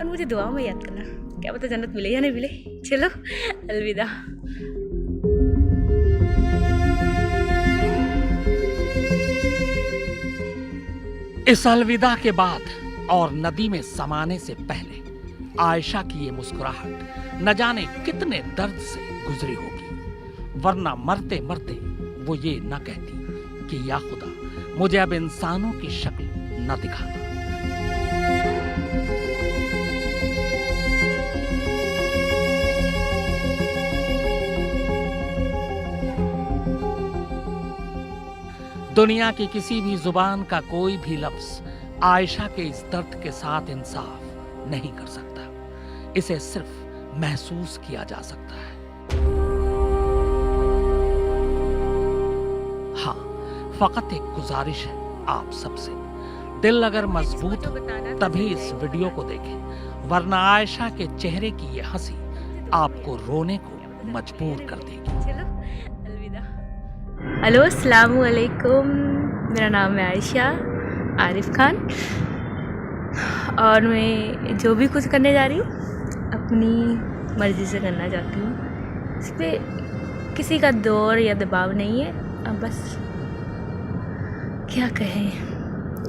और मुझे दुआओं में याद करना। क्या पता जन्नत मिले या नहीं मिले। चलो अलविदा। इस अलविदा के बाद और नदी में समाने से पहले आयशा की ये मुस्कुराहट न जाने कितने दर्द से गुजरी होगी, वरना मरते मरते वो ये न कहती कि या खुदा मुझे अब इंसानों की शक्ल न दिखाना। दुनिया की किसी भी जुबान का कोई भी लफ्ज आयशा के इस दर्द के साथ इंसाफ नहीं कर सकता। इसे सिर्फ महसूस किया जा सकता है। हाँ, फकत एक गुजारिश है आप सबसे, दिल अगर मजबूत हो तभी इस वीडियो को देखें, वरना आयशा के चेहरे की ये हंसी आपको रोने को मजबूर कर देगी। चलो अलविदा। हेलो अस्सलाम वालेकुम, मेरा नाम है आयशा आरिफ खान और मैं जो भी कुछ करने जा रही हूँ अपनी मर्ज़ी से करना चाहती हूँ। इस पर किसी का दौर या दबाव नहीं है। अब बस क्या कहें,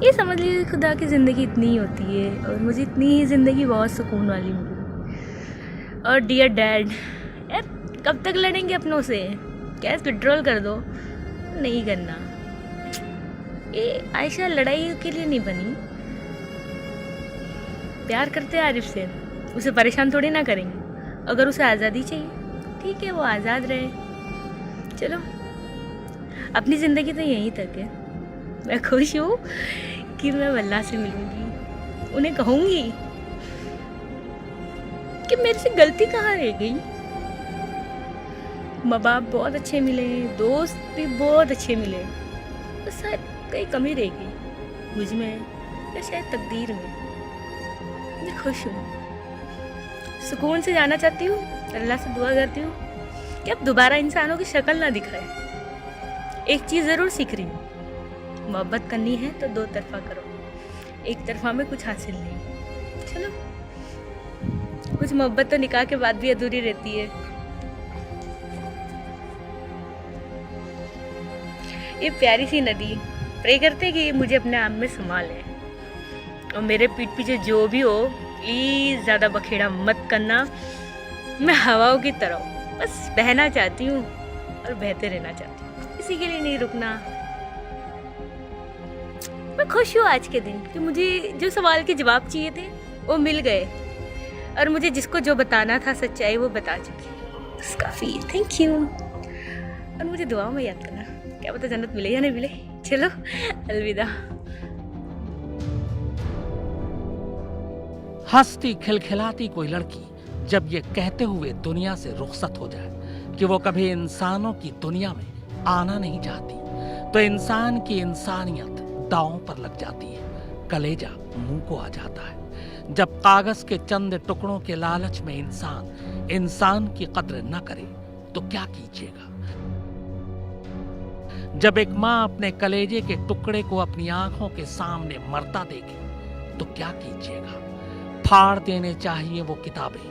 ये समझ लीजिए खुदा की ज़िंदगी इतनी ही होती है और मुझे इतनी ही ज़िंदगी बहुत सुकून वाली मिली। और डियर डैड, यार कब तक लड़ेंगे अपनों से? गैस विड्रॉल कर दो। नहीं करना। ये आयशा लड़ाई के लिए नहीं बनी। प्यार करते हैं आरिफ से, उसे परेशान थोड़ी ना करेंगे। अगर उसे आज़ादी चाहिए ठीक है, वो आज़ाद रहे। चलो अपनी ज़िंदगी तो यहीं तक है। मैं खुश हूँ कि मैं वल्लाह से मिलूँगी, उन्हें कहूँगी कि मेरे से गलती कहाँ रह गई। माँ बाप बहुत अच्छे मिले, दोस्त भी बहुत अच्छे मिले, बस शायद कहीं कमी रह गई मुझ में या शायद तकदीर में। मैं खुश हूँ, सुकून से जाना चाहती हूँ। अल्लाह से दुआ करती हूँ कि अब दोबारा इंसानों की शक्ल ना दिखाए। एक चीज़ ज़रूर सीख रही हूँ, मोहब्बत करनी है तो दो तरफा करो, एक तरफा में कुछ हासिल नहीं। चलो कुछ मोहब्बत तो निकाह के बाद भी अधूरी रहती है। ये प्यारी सी नदी प्रे करते कि ये मुझे अपने आप में संभाले और मेरे पीठ पीछे जो भी हो प्लीज़ ज़्यादा बखेड़ा मत करना। मैं हवाओं की तरह बस बहना चाहती हूँ और बहते रहना चाहती हूँ, किसी के लिए नहीं रुकना। मैं खुश हूँ आज के दिन कि मुझे जो सवाल के जवाब चाहिए थे वो मिल गए और मुझे जिसको जो बताना था सच्चाई वो बता चुकी। बस काफ़ी, थैंक यू। और मुझे दुआओं में याद करना। क्या पता जन्नत मिले या नहीं मिले। चलो अलविदा। हंसती खिलखिलाती कोई लड़की जब ये कहते हुए दुनिया से रुखसत हो जाए कि वो कभी इंसानों की दुनिया में आना नहीं चाहती, तो इंसान की इंसानियत दांव पर लग जाती है, कलेजा मुंह को आ जाता है। जब कागज के चंद टुकड़ों के लालच में इंसान की कद्र न करे तो क्या कीजिएगा। जब एक माँ अपने कलेजे के टुकड़े को अपनी आंखों के सामने मरता देखे तो क्या कीजिएगा। फाड़ देने चाहिए वो किताबें,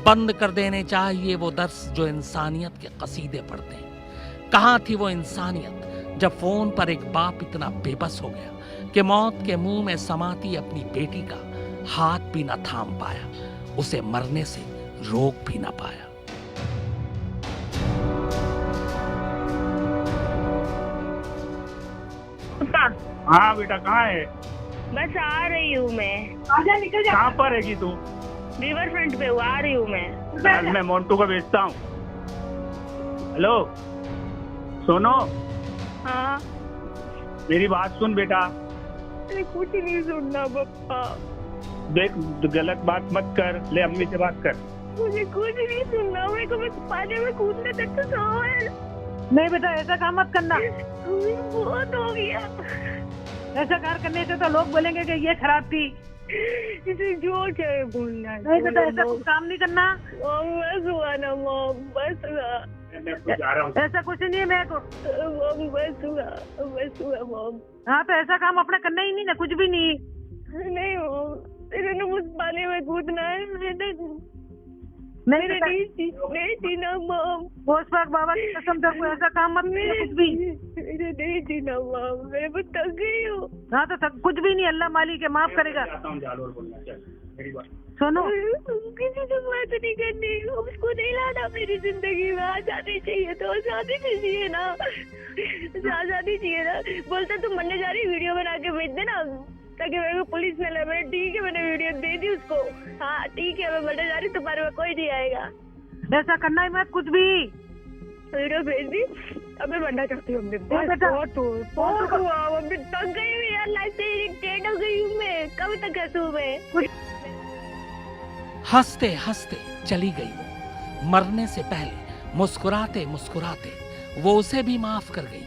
बंद कर देने चाहिए वो दर्स जो इंसानियत के कसीदे पढ़ते हैं। कहाँ थी वो इंसानियत जब फोन पर एक बाप इतना बेबस हो गया कि मौत के मुंह में समाती अपनी बेटी का हाथ भी न थाम पाया, उसे मरने से रोक भी न पाया। हाँ बेटा, कहाँ है? बस आ रही हूँ मैं। आजा, निकल जा। कहाँ पर रहेगी तू? रिवर फ्रंट पे हूँ, आ रही हूँ मैं। मैं मोन्टू को भेजता हूँ। हेलो सोनो। हाँ मेरी बात सुन बेटा। अरे कुछ नहीं सुनना पापा। देख, गलत बात मत कर, ले अम्मी से बात कर। मुझे कुछ नहीं सुनना, मेरे को बस पानी में कूदने तक तो सो है। नहीं बेटा, ऐसा काम मत करना। बहुत हो गया। ऐसा कार करने से तो लोग बोलेंगे कि ये खराब थी। इसे जो चाहे बोलना। नहीं बेटा, ऐसा कुछ काम नहीं करना। बस हुआ ना मॉम, बस हुआ। ऐसा कुछ नहीं है मेरे को। बस हुआ मॉम। हाँ तो ऐसा काम अपना करना ही नहीं ना, कुछ भी नहीं। नहीं मॉम, तेरे ने मुझ पानी में कूद इतना है मैंने नहीं बेटा, नहीं जीना मॉम, होश पर बाबा की कसम तेरे को ऐसा काम मत कर कुछ भी। मेरे नहीं जीना मॉम, मैं बहुत थक गई हूँ। हाँ तो कुछ भी नहीं, अल्लाह मालिक है, माफ करेगा। सुनो, किसी से बात नहीं करनी, उसको नहीं लाना मेरी जिंदगी में। आजादी चाहिए तो आजादी चाहिए ना, आजादी चाहिए ना। बोलते तुम मरने जा रही, वीडियो बना के भेज देना ताकि मेरे को पुलिस न ले। मैंने ठीक है, मैंने वीडियो दे दी उसको। हाँ ठीक है, मैं मरने जा रही, तुम्हारे में कोई नहीं आएगा। ऐसा करना ही मत कुछ भी। वीडियो भेज दी, अब मैं मरना चाहती हूँ। बहुत हुआ, अभी थक गई हूँ यार, लाइफ से इरिटेट हो गई हूँ मैं। कब तक हंसूं मैं? हंसते हंसते चली गई वो। मरने से पहले मुस्कुराते मुस्कुराते वो उसे भी माफ कर गई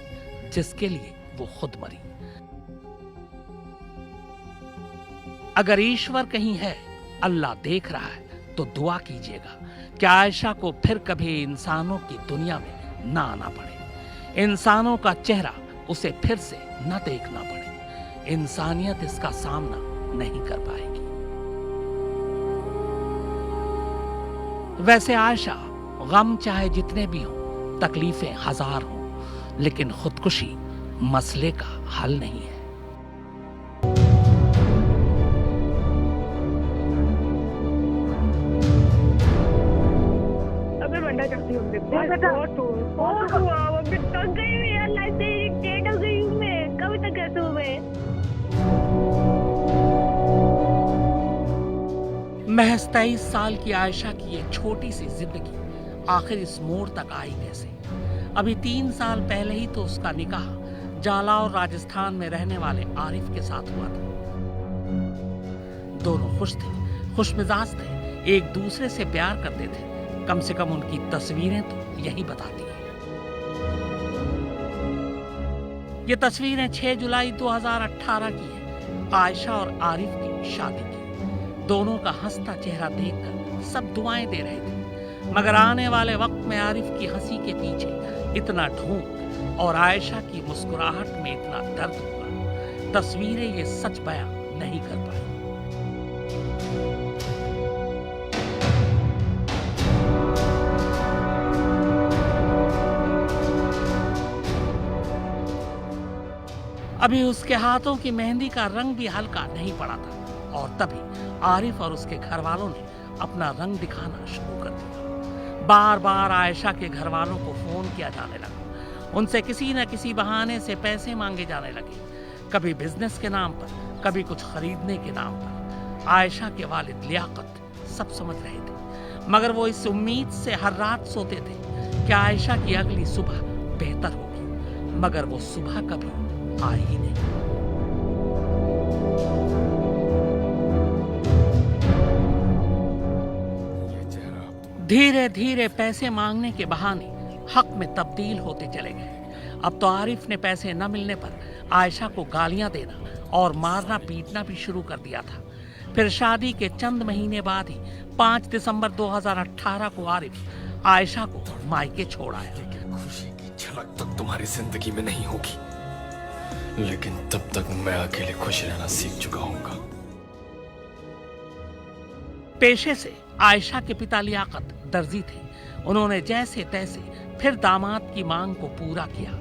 जिसके लिए वो खुद मरी। अगर ईश्वर कहीं है, अल्लाह देख रहा है, तो दुआ कीजिएगा कि आयशा को फिर कभी इंसानों की दुनिया में ना आना पड़े, इंसानों का चेहरा उसे फिर से न देखना पड़े, इंसानियत इसका सामना नहीं कर पाएगी। वैसे आयशा, गम चाहे जितने भी हों, तकलीफें हजार हों, लेकिन खुदकुशी मसले का हल नहीं है। अब मैं मरना चाहती हूँ। बहुत हुआ, अभी थक गई हूँ यार, लाइफ से इरिटेट हो गई हूँ मैं। कब तक हंसूं मैं? महज 23 साल की आयशा की ये छोटी सी जिंदगी आखिर इस मोड़ तक आई कैसे? अभी 3 साल पहले ही तो उसका निकाह जालौर राजस्थान में रहने वाले आरिफ के साथ हुआ था। दोनों खुश थे, खुश मिजाज थे, एक दूसरे से प्यार करते थे। कम से कम उनकी तस्वीरें तो यही बताती हैं। ये तस्वीरें 6 जुलाई 2018 की है, आयशा और आरिफ की शादी की। दोनों का हंसता चेहरा देखकर सब दुआएं दे रहे थे, मगर आने वाले वक्त में आरिफ की हंसी के पीछे इतना ढूंढ और आयशा की मुस्कुराहट में इतना दर्द हुआ, तस्वीरें ये सच बयां नहीं कर पाई। अभी उसके हाथों की मेहंदी का रंग भी हल्का नहीं पड़ा था और तभी आरिफ और उसके घर वालों ने अपना रंग दिखाना शुरू कर दिया। बार बार आयशा के घर वालों को फोन किया जाने लगा, उनसे किसी न किसी बहाने से पैसे मांगे जाने लगे, कभी बिजनेस के नाम पर, कभी कुछ खरीदने के नाम पर। आयशा के वालिद लियाकत सब समझ रहे थे, मगर वो इस उम्मीद से हर रात सोते थे कि आयशा की अगली सुबह बेहतर होगी, मगर वो सुबह कभी आई ही नहीं। धीरे धीरे पैसे मांगने के बहाने हक में तब्दील होते चले गए। अब तो आरिफ ने पैसे न मिलने पर आयशा को गालियां देना और मारना पीटना भी शुरू कर दिया था। फिर शादी के चंद महीने बाद ही 5 दिसंबर 2018 को आरिफ आयशा को मायके छोड़ आया। खुशी की झलक तक तुम्हारी जिंदगी में नहीं होगी, लेकिन तब तक मैं अकेले खुश रहना सीख चुका हूँगा। पेशे से आयशा के पिता लियाकत दर्जी थे। उन्होंने जैसे तैसे फिर दामाद की मांग को पूरा किया,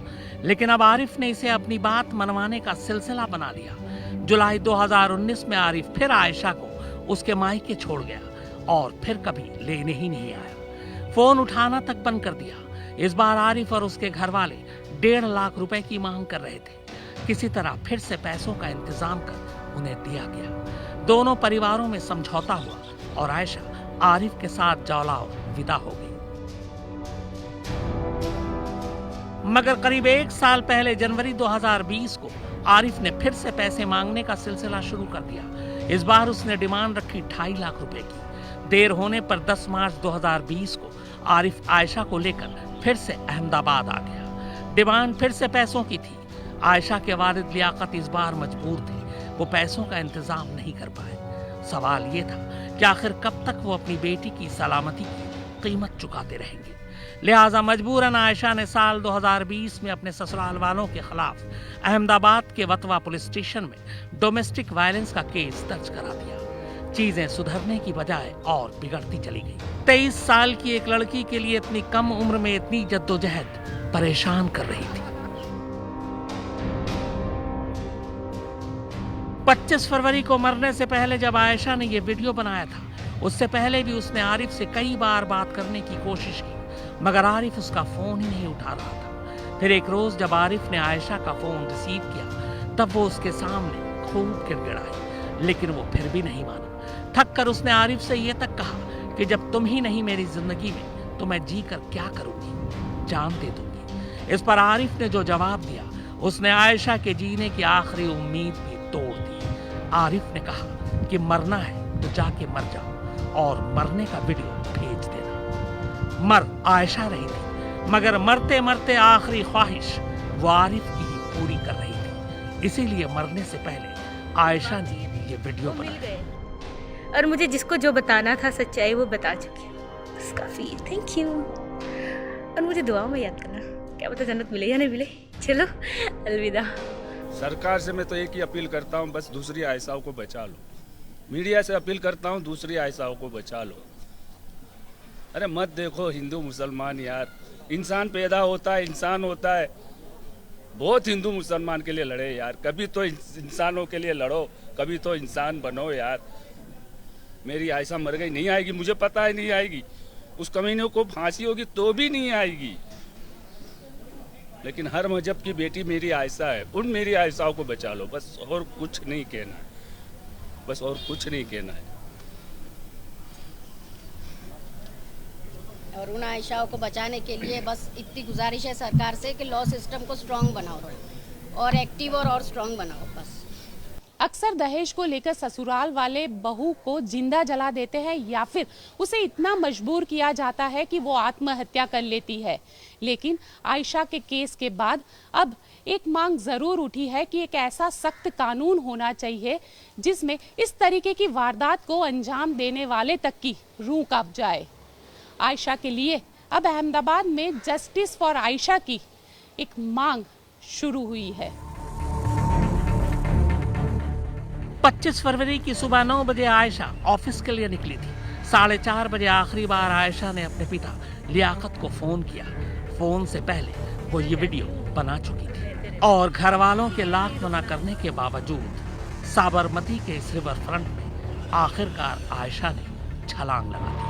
लेकिन अब आरिफ ने इसे अपनी बात मनवाने का सिलसिला बना लिया। जुलाई 2019 में आरिफ फिर आयशा को उसके मायके छोड़ गया और फिर कभी लेने ही नहीं आया। फोन उठाना तक बंद कर दिया। इस बार आरिफ और उसके घर वाले 1.5 लाख रुपए की मांग कर रहे थे। किसी तरह फिर से पैसों का इंतजाम कर उन्हें दिया गया। दोनों परिवारों में समझौता हुआ और आयशा आरिफ के साथ जालौर विदा हो गई। मगर करीब 1 साल पहले जनवरी 2020 को आरिफ ने फिर से पैसे मांगने का सिलसिला शुरू कर दिया। इस बार उसने डिमांड रखी 2.5 लाख रुपए की। देर होने पर 10 मार्च 2020 को आरिफ आयशा को लेकर फिर से अहमदाबाद आ गया। डिमांड फिर से पैसों की थी। आयशा के वालिद लियाकत इस बार मजबूर थे, वो पैसों का इंतजाम नहीं कर पाए। सवाल ये था कि आखिर कब तक वो अपनी बेटी की सलामती की कीमत चुकाते रहेंगे। लिहाजा मजबूरन आयशा ने साल 2020 में अपने ससुराल वालों के खिलाफ अहमदाबाद के वतवा पुलिस स्टेशन में डोमेस्टिक वायलेंस का केस दर्ज करा दिया। चीजें सुधरने की बजाय और बिगड़ती चली गई। 23 साल की एक लड़की के लिए इतनी कम उम्र में इतनी जद्दोजहद परेशान कर रही थी। 25 फरवरी को मरने से पहले जब आयशा ने यह वीडियो बनाया था, उससे पहले भी उसने आरिफ से कई बार बात करने की कोशिश की, मगर आरिफ उसका फोन ही नहीं उठा रहा था। फिर एक रोज जब आरिफ ने आयशा का फोन रिसीव किया, तब वो उसके सामने खूब गिड़गिड़ाई, लेकिन वो फिर भी नहीं माना। थक कर उसने आरिफ से ये तक कहा कि जब तुम ही नहीं मेरी जिंदगी में, तो मैं जी कर क्या करूंगी, जान दे दूंगी। इस पर आरिफ ने जो जवाब दिया, उसने आयशा के जीने की आखिरी उम्मीद भी तोड़ दी। आरिफ ने कहा कि मरना है तो जाके मर जाओ और मरने का वीडियो भेज देना। मर आयशा रही थी, मगर मरते मरते आखिरी ख्वाहिश वो आरिफ की ही पूरी कर रही थी। इसीलिए मरने से पहले आयशा ने ये वीडियो बनाया और मुझे जिसको जो बताना था सच्चाई वो बता चुकी हूँ। बस काफी, थैंक यू। और मुझे दुआ में याद करना, क्या पता जन्नत मिले या नहीं मिले। चलो अलविदा। सरकार से मैं तो एक ही अपील करता हूँ, बस दूसरी आयशाओं को बचा लो। मीडिया से अपील करता हूँ, दूसरी आयशाओं को बचा लो। अरे मत देखो हिंदू मुसलमान, यार इंसान पैदा होता है, इंसान होता है। बहुत हिंदू मुसलमान के लिए लड़े यार, कभी तो इंसानों के लिए लड़ो, कभी तो इंसान बनो यार। मेरी आयशा मर गई, नहीं आएगी, मुझे पता है नहीं आएगी। उस कमीने को फांसी होगी तो भी नहीं आएगी, लेकिन हर मजहब की बेटी मेरी आयशा है। उन मेरी आयशाओं को बचा लो, बस और कुछ नहीं कहना है, बस और कुछ नहीं कहना है। और उन आयशाओं को बचाने के लिए बस इतनी गुजारिश है सरकार से कि लॉ सिस्टम को स्ट्रांग बनाओ और एक्टिव और स्ट्रांग बनाओ बस। अक्सर दहेज को लेकर ससुराल वाले बहू को जिंदा जला देते हैं या फिर उसे इतना मजबूर किया जाता है कि वो आत्महत्या कर लेती है। लेकिन आयशा के केस के बाद अब एक मांग जरूर उठी है कि एक ऐसा सख्त कानून होना चाहिए जिसमें इस तरीके की वारदात को अंजाम देने वाले तक की रूह कांप जाए। आयशा के लिए अब अहमदाबाद में जस्टिस फॉर आयशा की एक मांग शुरू हुई है। 25 फरवरी की सुबह 9 बजे आयशा ऑफिस के लिए निकली थी। 4:30 बजे आखिरी बार आयशा ने अपने पिता लियाकत को फोन किया। फोन से पहले वो ये वीडियो बना चुकी थी और घर वालों के लाख मना करने के बावजूद साबरमती के इस रिवर फ्रंट में आखिरकार आयशा ने छलांग लगा दी।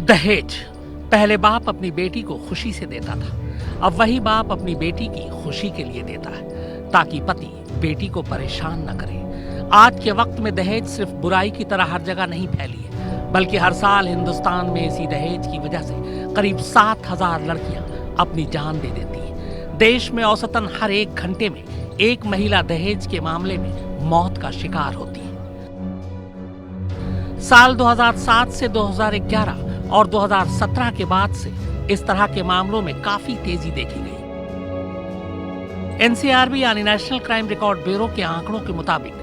दहेज पहले बाप अपनी बेटी को खुशी से देता था, अब वही बाप अपनी बेटी की खुशी के लिए देता है ताकि पति बेटी को परेशान न करे। आज के वक्त में दहेज सिर्फ बुराई की तरह हर जगह नहीं फैली है, बल्कि हर साल हिंदुस्तान में इसी दहेज की वजह से करीब 7,000 लड़कियां अपनी जान दे देती हैं। देश में औसतन हर 1 घंटे में एक महिला दहेज के मामले में मौत का शिकार होती है। साल 2007 से 2011 और 2017 के बाद से इस तरह के मामलों में काफी तेजी देखी गई। एनसीआरबी यानी नेशनल क्राइम रिकॉर्ड ब्यूरो के आंकड़ों के मुताबिक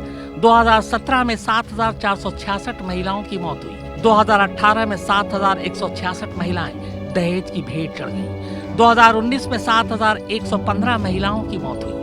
2017 में 7,466 महिलाओं की मौत हुई। 2018 में 7,166 महिलाएं दहेज की भेंट चढ़ गईं। 2019 में 7,115 महिलाओं की मौत हुई।